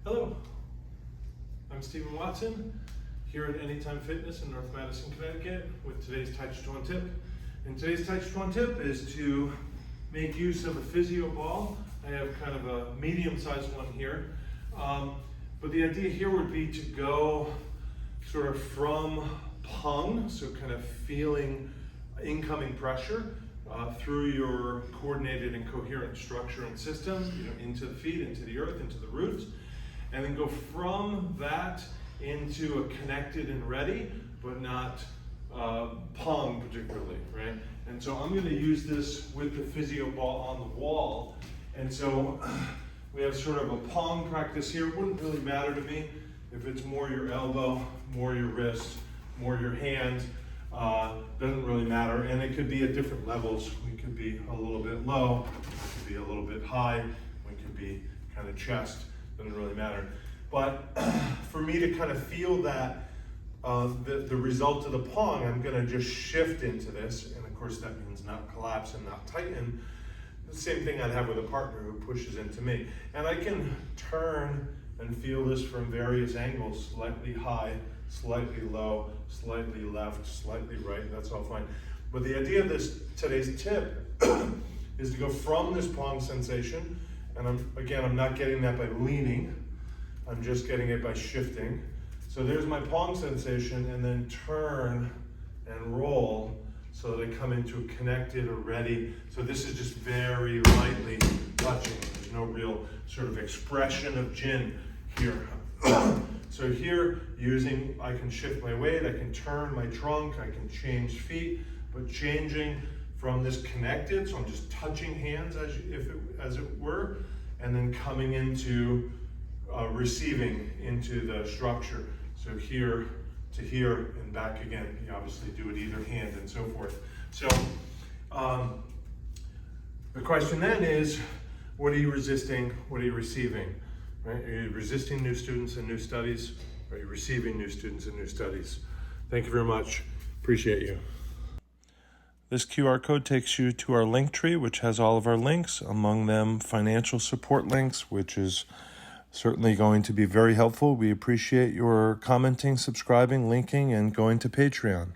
Hello, I'm Stephen Watson here at Anytime Fitness in North Madison, Connecticut with today's Tàijíquán Tip. And today's Tàijíquán Tip is to make use of a Physioball. I have kind of a medium-sized one here. But the idea here would be to go sort of from pung, so kind of feeling incoming pressure through your coordinated and coherent structure and system, into the feet, into the earth, into the roots, and then go from that into a connected and ready, but not pung particularly, right? And so I'm going to use this with the Physioball on the wall, and so we have sort of a pong practice here. It wouldn't really matter to me if it's more your elbow, more your wrist, more your hand. Doesn't really matter, and it could be at different levels. We could be a little bit low, we could be a little bit high, we could be kind of chest, doesn't really matter. But for me to kind of feel that, the result of the pong, I'm gonna just shift into this, and of course that means not collapse and not tighten. The same thing I'd have with a partner who pushes into me. And I can turn and feel this from various angles, slightly high, slightly low, slightly left, slightly right, that's all fine. But the idea of today's tip is to go from this pong sensation, and I'm not getting that by leaning, I'm just getting it by shifting. So there's my pong sensation, and then turn and roll so that I come into a connected or ready. So this is just very lightly touching. There's no real sort of expression of Jin here. So here, I can shift my weight, I can turn my trunk, I can change feet, but changing from this connected, so I'm just touching hands as it were, and then coming into receiving into the structure. So here to here and back again. You obviously do it either hand and so forth. So the question then is, what are you resisting? What are you receiving? Right? Are you resisting new students and new studies? Or are you receiving new students and new studies? Thank you very much. Appreciate you. This QR code takes you to our link tree, which has all of our links, among them financial support links, which is certainly going to be very helpful. We appreciate your commenting, subscribing, linking, and going to Patreon.